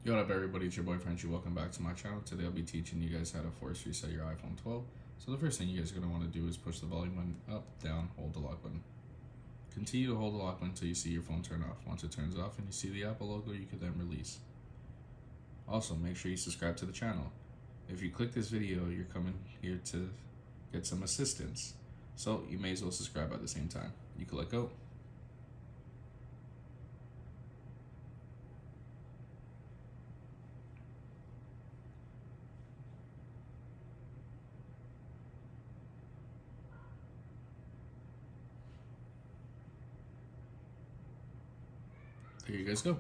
Yo, what up everybody, it's your boy Frenchiie. Welcome back to my channel. Today I'll be teaching you guys how to force reset your iPhone 12. So the first thing you guys are going to want to do is push the volume button up, down, hold the lock button. Continue to hold the lock button until you see your phone turn off. Once it turns off and you see the Apple logo, you can then release. Also, make sure you subscribe to the channel. If you click this video, you're coming here to get some assistance. So you may as well subscribe at the same time. You can let go. There you guys go.